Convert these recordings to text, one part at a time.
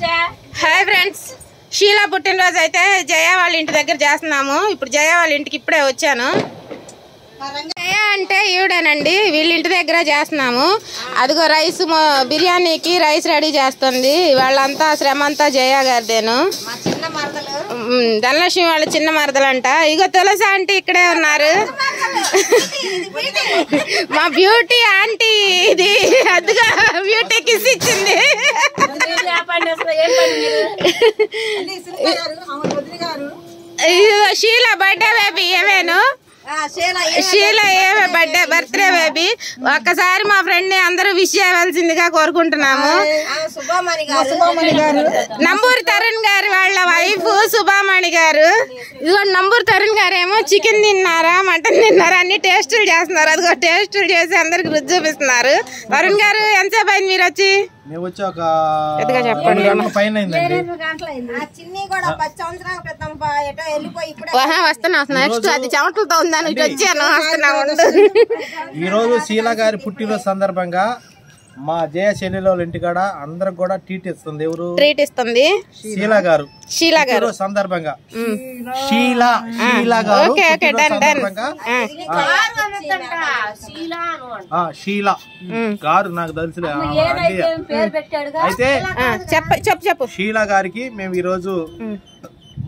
Hi friends, Sheela పుట్టినరోజు అయితే జయ వాళ్ళ ఇంటి దగ్గర చేస్తున్నాము. ఇప్పుడు జయ వాళ్ళ ఇంటికి ఇప్పుడే వచ్చాను. జయ అంటే ఈవిడేనండి, వీళ్ళ ఇంటి దగ్గర చేస్తున్నాము. అదిగో రైస్, బిర్యానీకి రైస్ రెడీ చేస్తుంది. వాళ్ళంతా శ్రమ అంతా జయ గారిదేను. ధనలక్ష్మి వాళ్ళ చిన్న మరదలంట. ఇగో తులసి ఆంటీ ఇక్కడే ఉన్నారు. మా బ్యూటీ ఆంటీ ఇది అదిగా బ్యూటీ కిస్ ఇచ్చింది. షీలా బర్త్డే బేబీ ఏమేను, షీలా ఏమే బర్త్డే బేబీ. ఒక్కసారి మా ఫ్రెండ్ ని అందరూ విష్ చేయవలసిందిగా కోరుకుంటున్నాము. నంబూరి తరుణ్ గారు వాళ్ళ వైఫ్ సుభామణి గారు. ఇదిగో నంబూరి తరుణ్ గారు ఏమో చికెన్ తిన్నారా, మటన్ తిన్నారా అన్ని టేస్టులు చేస్తున్నారు. అదిగో టేస్టులు చేసి అందరికి రుచి చూపిస్తున్నారు. తరుణ్ గారు ఎంతసేపు అయింది మీరు వచ్చి? చెప్పండి. వస్తున్నా నెక్స్ట్ అది చెమటలతో ఉందని వచ్చాను. ఈ రోజు షీలా గారి పుట్టినరోజు సందర్భంగా మా జయ చెల్లెల ఇంటికాడ అందరికి కూడా ట్రీట్ ఇస్తుంది. ఎవరు ట్రీట్ ఇస్తుంది? షీలా గారు. షీలా గారు సందర్భంగా షీలా గారు షీలా గారు నాకు తెలుసు. అయితే చెప్పు షీలా గారికి మేము ఈ రోజు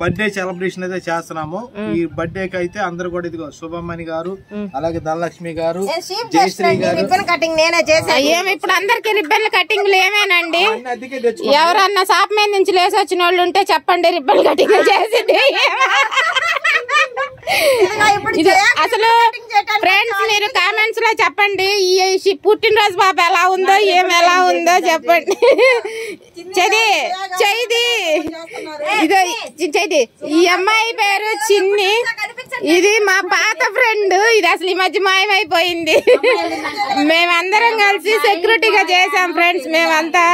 బర్త్డే సెలబ్రేషన్ అయితే చేస్తున్నాము. ఈ బర్త్డేకి అయితే అందరు కూడా ఇదిగో శుభమణి గారు, అలాగే ధనలక్ష్మి గారు, జయశ్రీ గారు. ఇప్పుడు అందరికి రిబ్బన్ కటింగ్లు ఏమేనండి? ఎవరన్నా షాప్ మీద నుంచి లేసి వచ్చిన వాళ్ళు ఉంటే చెప్పండి, రిబ్బన్ కటింగ్ చేసింది. అసలు ఫ్రెండ్స్ మీరు కామెంట్స్ లో చెప్పండి, ఈ పుట్టినరోజు పాప ఎలా ఉందో, ఏం ఎలా ఉందో చెప్పండి. చైది ఈ అమ్మాయి పేరు చిన్ని. ఇది మా పాత ఫ్రెండ్. ఇది అసలు ఈ మధ్య మాయమైపోయింది. మేమందరం కలిసి సెక్యూరిటీగా చేసాం ఫ్రెండ్స్ మేమంతా.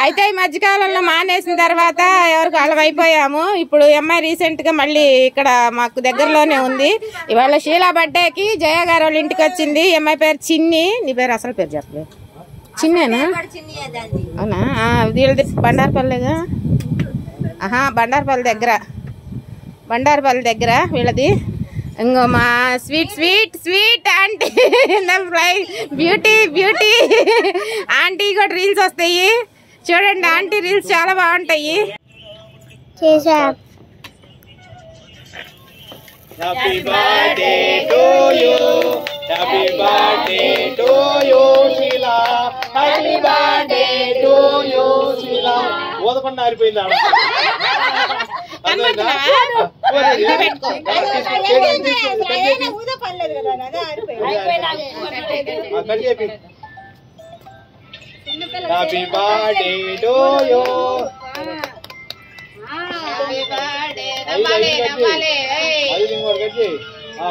అయితే ఈ మధ్యకాలంలో మానేసిన తర్వాత ఎవరికి వాళ్ళం అయిపోయాము. ఇప్పుడు అమ్మాయి రీసెంట్ గా మళ్ళీ ఇక్కడ మాకు దగ్గరలోనే ఉంది. ఇవాళ షీలా బర్త్డేకి జయ గారు వాళ్ళ ఇంటికి వచ్చింది. అమ్మాయి పేరు చిన్ని. నీ పేరు అసలు పేరు చెప్పలేదు? చిన్నేనా? అవునా? వీళ్ళది బండారపల్లిగా. బండారపల్లి దగ్గర వీళ్ళది. ఇంకో మా స్వీట్ ఆంటీ బ్యూటీ ఆంటీ కూడా రీల్స్ వస్తాయి చూడండి. ఆంటీ రీల్స్ చాలా బాగుంటాయి. Happy birthday to you. Happy birthday to you, Sheila. Happy birthday to you, Sheila. ఓదకుండా ఆరిపోయిందా? Happy birthday to you.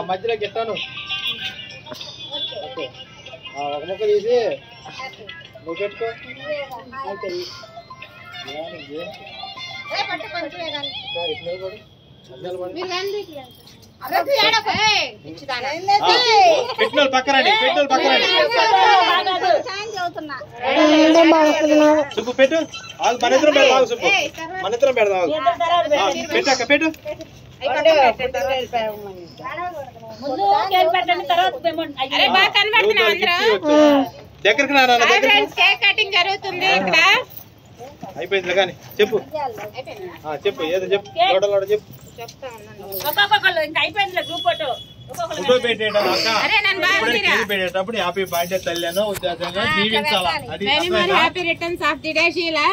మధ్యలో గిట్టాను ఒక ముక్క తీసి నువ్వు పెట్టుకో. పెట్టిన పక్కరండి, సుబ్బు పెట్టు. మన ఇద్దరం పెడదాం, సుబ్బు మన ఇద్దరం పెడదాం. పెట్టాక పెట్టు. దగ్గరికి జరుగుతుంది ఇక్కడ. అయిపోయింది కానీ చెప్పు ఏదో చెప్పు. ఫోటో పెట్టేటప్పుడు హ్యాపీ బర్త్డే తల్లినో happy returns of the day Sheela.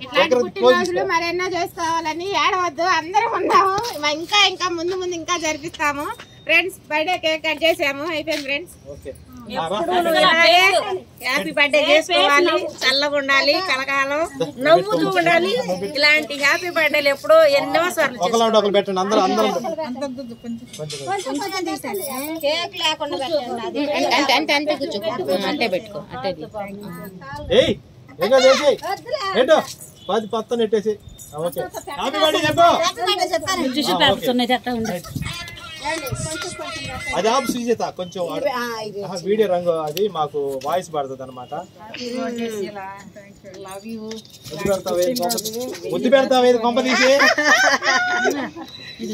ఇట్లాంటి పుట్టినరోజులు మరెన్నో చేసుకోవాలని ఏడవద్దు, అందరం ఉన్నాము. ఇంకా ముందు ఇంకా జరిపిస్తాము ఫ్రెండ్స్. బర్త్డే కేక్ కట్ చేసాము, అయిపోయింది ఫ్రెండ్స్. హ్యాపీ బర్త్డే చేసుకోవాలి, చల్లగా ఉండాలి, కలకాలం నవ్వుతూ ఉండాలి. ఇలాంటి హ్యాపీ బర్త్డేలు ఎప్పుడో ఎన్నో సార్లు పెట్టండి. అందరూ కేక్ లేకుండా అంటే కూర్చో, అంటే పెట్టుకో. అంటే పత్తం నెట్టేసి అది ఆపు సుజాత కొంచెం వీడియో రంగు అది మాకు వాయిస్ పడుతుంది అనమాట. ముద్దు పెడతావేది కొంప తీసి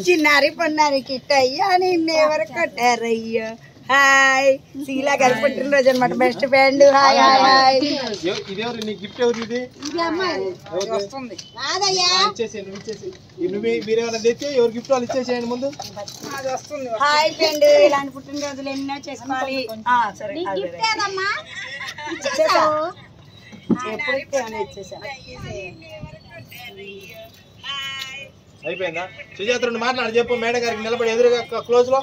చిన్నారి పొన్నారి కిట్టయ్యా నిన్నెవరు కొట్టారయ్యా. హాయ్ శీలా గారి పుట్టినరోజు అనమాట. Best friend. Hi hi hi. ఇదేవరు నీ గిఫ్ట్ ఎవరు ఇది? మీరేమైనా తెచ్చి ఎవరు గిఫ్ట్ వాళ్ళు ఇచ్చేసేయండి ముందు. హాయ్ ఫ్రెండ్, ఇలాంటి పుట్టినరోజులు ఎన్నో చేసుకోవాలి. అయిపోయిందా? సుజాత రెండు మాట్లాడి చెప్పు మేడం గారికి నిలబడి ఎదురుగా క్లోజ్ లో.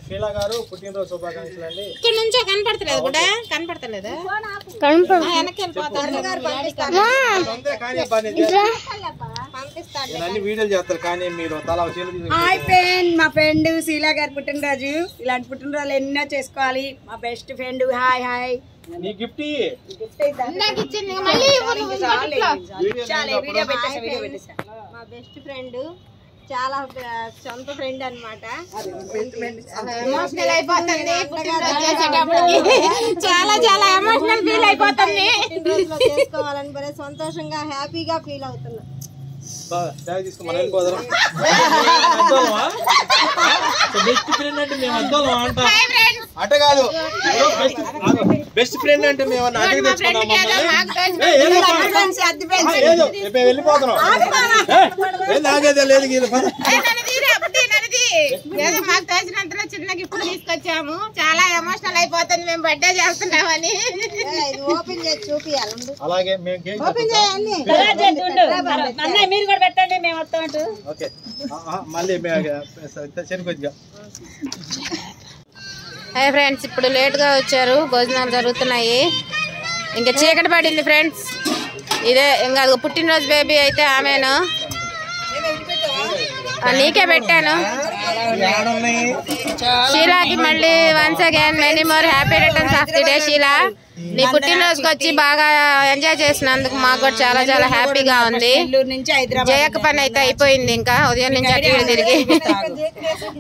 షీలా గారు పుట్టినరోజు శుభాకాంక్షలు అండి. ఇక్కడ నుంచో కనపడతలేదు కూడా కనపడతలేదా? అన్ని వీడియోలు చేస్తారు కానీ మీరు తలా. హాయ్ ఫ్రెండ్, మా ఫ్రెండ్ శీలా గారి పుట్టినరోజు. ఇలాంటి పుట్టినరోజులు ఎన్నో చేసుకోవాలి. మా బెస్ట్ ఫ్రెండ్. Hi hi. నీ గిఫ్ట్ మా బెస్ట్ ఫ్రెండ్, చాలా సొంత ఫ్రెండ్ అన్నమాట. ఎమోషనల్ అయిపోతుంది చాలా చాలా ఎమోషనల్ ఫీల్ అయిపోతుంది. చేసుకోవాలని భలే సంతోషంగా హ్యాపీగా ఫీల్ అవుతున్నా. అట కాదు, బెస్ట్ ఫ్రెండ్ అంటే మేము అడిగి తెచ్చుకున్నాం. వెళ్ళిపోతున్నాం. నాగేదే లేదు. మాకు తోచినంతలో చిన్న గిఫ్ట్ తీసుకొచ్చాము. చాలా ఎమోషనల్ అయిపోతుంది మేము బర్త్డే చేస్తున్నామని. ఓపెన్ చేసి చూపియాలి. అలాగే మేము కేక్ మీరు కూడా పెట్టండి, మేము వస్తాం. ఓకే మళ్ళీ కొద్దిగా. హాయ్ ఫ్రెండ్స్, ఇప్పుడు లేట్గా వచ్చారు. భోజనాలు జరుగుతున్నాయి. ఇంకా చీకటి పడింది ఫ్రెండ్స్. ఇదే ఇంకా పుట్టినరోజు బేబీ అయితే ఆమెను నీకే పెట్టాను. షీలాకి మళ్ళీ once again many more happy returns of the day. Sheela, నీ పుట్టినరోజుకి వచ్చి బాగా ఎంజాయ్ చేసినందుకు మాకు కూడా చాలా చాలా హ్యాపీగా ఉంది. జయక్క పని అయితే అయిపోయింది. ఇంకా ఉదయం నుంచి అటు ఇటు తిరిగి.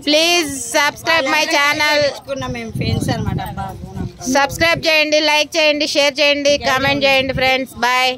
Please subscribe my channel. Subscribe చేయండి, లైక్ చేయండి, షేర్ చేయండి, కామెంట్ చేయండి ఫ్రెండ్స్. బాయ్.